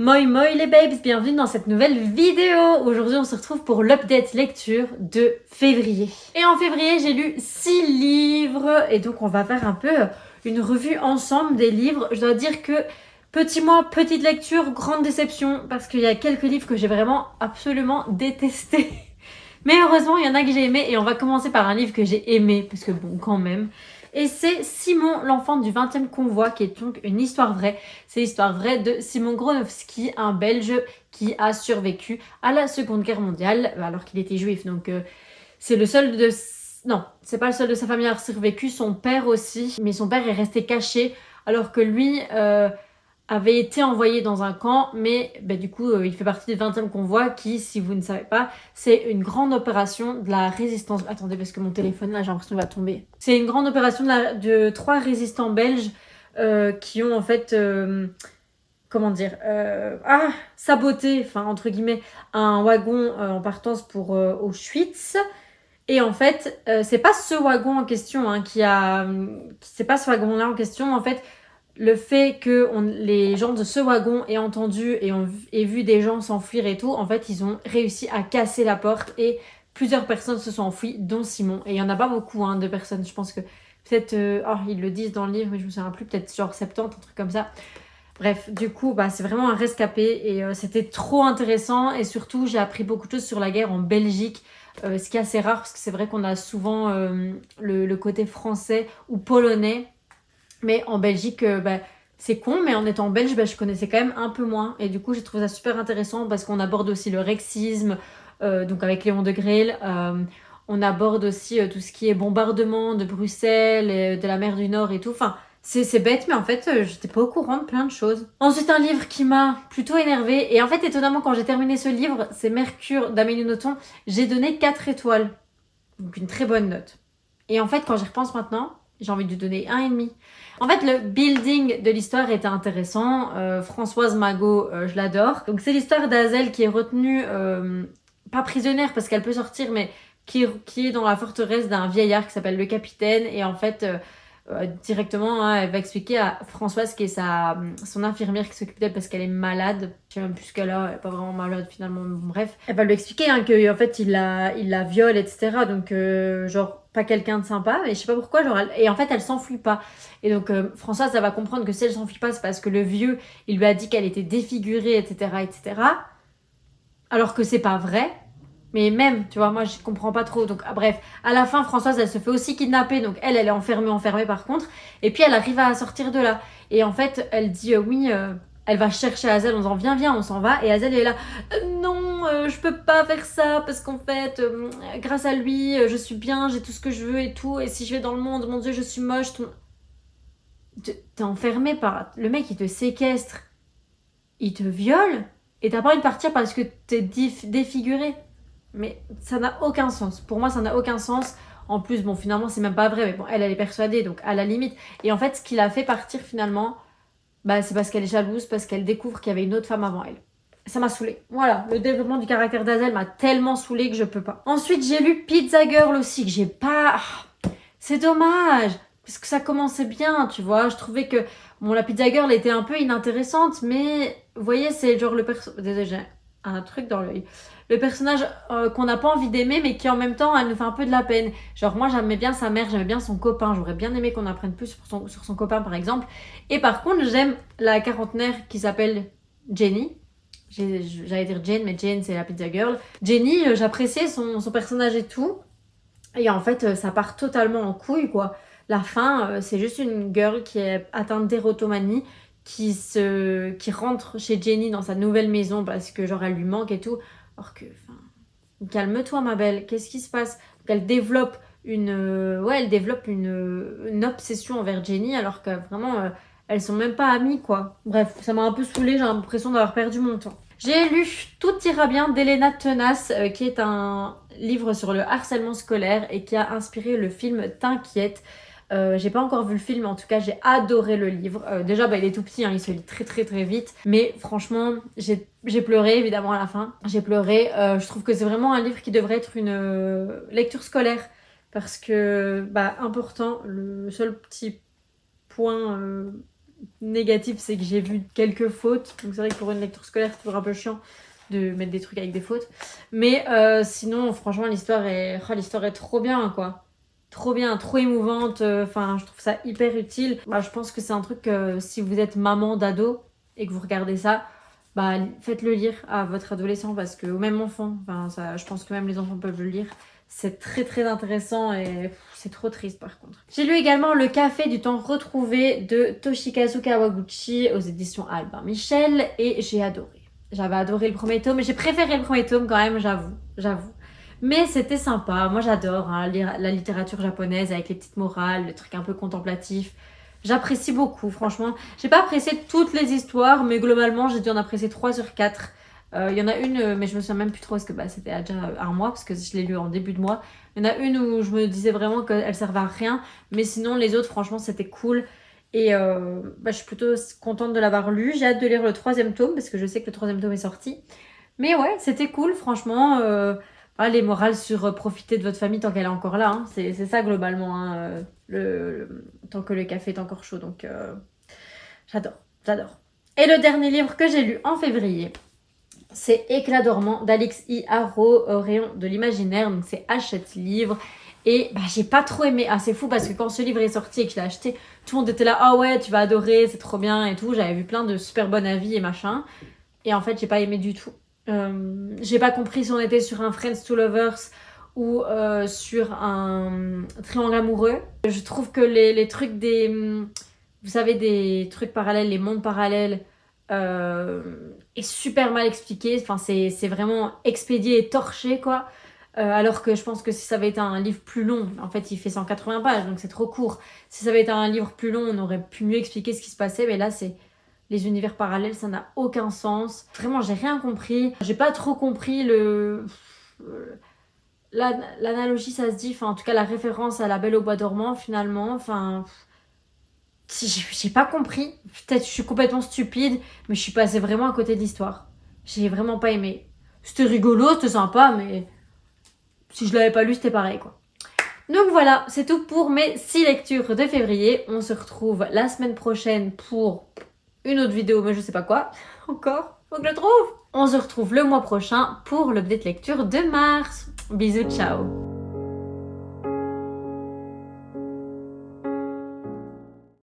Moi moi les babes, bienvenue dans cette nouvelle vidéo. Aujourd'hui on se retrouve pour l'update lecture de février. Et en février j'ai lu 6 livres et donc on va faire un peu une revue ensemble des livres. Je dois dire que petit mois, petite lecture, grande déception parce qu'il y a quelques livres que j'ai vraiment absolument détestés. Mais heureusement il y en a que j'ai aimé et on va commencer par un livre que j'ai aimé parce que bon quand même. Et c'est Simon, l'enfant du 20e convoi, qui est donc une histoire vraie. C'est l'histoire vraie de Simon Gronowski, un Belge qui a survécu à la Seconde Guerre mondiale, alors qu'il était juif. Donc c'est le seul de... Non, c'est pas le seul de sa famille à avoir survécu, son père aussi. Mais son père est resté caché, alors que lui avait été envoyé dans un camp, mais du coup, il fait partie du 20e convoi qui, si vous ne savez pas, c'est une grande opération de la résistance. Attendez, parce que mon téléphone, là, j'ai l'impression qu'il va tomber. C'est une grande opération de 3 résistants belges qui ont en fait... saboté, enfin entre guillemets, un wagon en partance pour Auschwitz. Et en fait, c'est pas ce wagon en question c'est pas ce wagon-là en question. En fait, le fait que les gens de ce wagon aient entendu et vu des gens s'enfuir et tout, en fait, ils ont réussi à casser la porte et plusieurs personnes se sont enfuies, dont Simon. Et il y en a pas beaucoup de personnes. Je pense que peut-être, ils le disent dans le livre, mais je me souviens plus, peut-être genre 70, un truc comme ça. Bref, du coup, c'est vraiment un rescapé et c'était trop intéressant. Et surtout, j'ai appris beaucoup de choses sur la guerre en Belgique. Ce qui est assez rare parce que c'est vrai qu'on a souvent le côté français ou polonais. Mais en Belgique, c'est con, mais en étant belge, je connaissais quand même un peu moins. Et du coup, j'ai trouvé ça super intéressant parce qu'on aborde aussi le rexisme, donc avec Léon de Grelle. On aborde aussi tout ce qui est bombardement de Bruxelles, et de la mer du Nord et tout. Enfin, c'est bête, mais en fait, j'étais pas au courant de plein de choses. Ensuite, un livre qui m'a plutôt énervée. Et en fait, étonnamment, quand j'ai terminé ce livre, c'est Mercure d'Amélie Nothomb, j'ai donné 4 étoiles. Donc une très bonne note. Et en fait, quand j'y repense maintenant, j'ai envie de lui donner 1,5. En fait, le building de l'histoire était intéressant. Françoise Magot, je l'adore. Donc c'est l'histoire d'Azel qui est retenue, pas prisonnière parce qu'elle peut sortir, mais qui est dans la forteresse d'un vieillard qui s'appelle le capitaine. Et en fait, directement, elle va expliquer à Françoise, qui est son infirmière qui s'occupe d'elle parce qu'elle est malade. Je sais même plus ce qu'elle a, elle est pas vraiment malade finalement. Bon, bref, elle va lui expliquer qu'en fait il la viole, etc. Donc genre pas quelqu'un de sympa, mais je sais pas pourquoi. Et en fait elle s'enfuit pas. Et donc Françoise, elle va comprendre que si elle s'enfuit pas, c'est parce que le vieux, il lui a dit qu'elle était défigurée, etc., etc. Alors que c'est pas vrai. Mais même, tu vois, moi je comprends pas trop. Donc bref, à la fin, Françoise, elle se fait aussi kidnapper. Donc elle est enfermée par contre. Et puis elle arrive à sortir de là. Et en fait, elle dit oui, elle va chercher Azel en disant viens, on s'en va. Et Azel est là, non, je peux pas faire ça parce qu'en fait, grâce à lui, je suis bien, j'ai tout ce que je veux et tout. Et si je vais dans le monde, mon Dieu, je suis moche. T'es enfermé par... Le mec, il te séquestre, il te viole. Et t'as pas envie de partir parce que t'es défiguré. Mais ça n'a aucun sens. Pour moi, ça n'a aucun sens. En plus, bon, finalement, c'est même pas vrai. Mais bon, elle est persuadée, donc à la limite. Et en fait, ce qui l'a fait partir finalement, c'est parce qu'elle est jalouse, parce qu'elle découvre qu'il y avait une autre femme avant elle. Ça m'a saoulée. Voilà, le développement du caractère d'Azel m'a tellement saoulée que je peux pas. Ensuite, j'ai lu Pizza Girl aussi, que j'ai pas... C'est dommage, parce que ça commençait bien, tu vois. Je trouvais que... Bon, la Pizza Girl était un peu inintéressante, mais... Vous voyez, c'est genre le personnage... Désolé, j'ai un truc dans l'œil. Le personnage qu'on n'a pas envie d'aimer, mais qui en même temps, elle nous fait un peu de la peine. Genre, moi, j'aimais bien sa mère, j'aimais bien son copain. J'aurais bien aimé qu'on apprenne plus sur son copain, par exemple. Et par contre, j'aime la quarantenaire qui s'appelle Jenny. J'allais dire Jane, mais Jane, c'est la Pizza Girl. Jenny, j'appréciais son personnage et tout. Et en fait, ça part totalement en couille, quoi. La fin, c'est juste une girl qui est atteinte d'érotomanie, qui rentre chez Jenny dans sa nouvelle maison parce que genre elle lui manque et tout. Alors que, calme-toi ma belle, qu'est-ce qui se passe? Donc, elle développe une obsession envers Jenny alors que vraiment, elles sont même pas amies, quoi. Bref, ça m'a un peu saoulée, j'ai l'impression d'avoir perdu mon temps. J'ai lu Tout ira bien d'Elena Tenace, qui est un livre sur le harcèlement scolaire et qui a inspiré le film T'inquiète. J'ai pas encore vu le film, mais en tout cas j'ai adoré le livre. Déjà il est tout petit, il se lit très très très vite. Mais franchement, j'ai pleuré évidemment à la fin. J'ai pleuré. Je trouve que c'est vraiment un livre qui devrait être une lecture scolaire. Parce que, important, le seul petit point négatif, c'est que j'ai vu quelques fautes. Donc c'est vrai que pour une lecture scolaire, c'est toujours un peu chiant de mettre des trucs avec des fautes. Mais sinon, franchement, l'histoire est trop bien, quoi. Trop bien, trop émouvante. Enfin, je trouve ça hyper utile. Bah, je pense que c'est un truc que si vous êtes maman d'ado et que vous regardez ça, bah, faites-le lire à votre adolescent parce que, ou même enfant, enfin, ça, je pense que même les enfants peuvent le lire. C'est très très intéressant et c'est trop triste par contre. J'ai lu également Le Café du temps retrouvé de Toshikazu Kawaguchi aux éditions Albin Michel et j'ai adoré. J'avais adoré le premier tome, mais j'ai préféré le premier tome quand même, j'avoue. Mais c'était sympa, moi j'adore hein, lire la littérature japonaise avec les petites morales, le truc un peu contemplatif. J'apprécie beaucoup, franchement. J'ai pas apprécié toutes les histoires, mais globalement j'ai dû en apprécier 3 sur 4. Il y en a une, mais je me souviens même plus trop parce que c'était déjà un mois, parce que je l'ai lu en début de mois. Il y en a une où je me disais vraiment qu'elle servait à rien, mais sinon les autres, franchement, c'était cool. Et je suis plutôt contente de l'avoir lu. J'ai hâte de lire le 3e tome, parce que je sais que le 3e tome est sorti. Mais ouais, c'était cool, franchement. Les morales sur profiter de votre famille tant qu'elle est encore là. Hein. C'est ça globalement, hein, tant que le café est encore chaud. Donc j'adore. Et le dernier livre que j'ai lu en février, c'est Éclat dormant d'Alix I. Harrow, Rayon de l'imaginaire. Donc c'est Hachette livre. Et j'ai pas trop aimé. Ah, c'est fou parce que quand ce livre est sorti et que je l'ai acheté, tout le monde était là. Ah ouais, tu vas adorer, c'est trop bien et tout. J'avais vu plein de super bons avis et machin. Et en fait, j'ai pas aimé du tout. J'ai pas compris si on était sur un Friends to Lovers ou sur un triangle amoureux. Je trouve que les trucs des... Vous savez, des trucs parallèles, les mondes parallèles, est super mal expliqué. Enfin, c'est vraiment expédié et torché, quoi. Alors que je pense que si ça avait été un livre plus long, en fait il fait 180 pages, donc c'est trop court. Si ça avait été un livre plus long, on aurait pu mieux expliquer ce qui se passait, mais là c'est les univers parallèles, ça n'a aucun sens. Vraiment, j'ai rien compris. J'ai pas trop compris l'analogie, ça se dit, enfin en tout cas la référence à La Belle au bois dormant finalement, enfin j'ai pas compris. Peut-être je suis complètement stupide, mais je suis passée vraiment à côté de l'histoire. J'ai vraiment pas aimé. C'était rigolo, c'était sympa, mais si je l'avais pas lu, c'était pareil, quoi. Donc voilà, c'est tout pour mes 6 lectures de février. On se retrouve la semaine prochaine pour une autre vidéo, mais je sais pas quoi. Encore, faut que je le trouve. On se retrouve le mois prochain pour l'update lecture de mars. Bisous, ciao.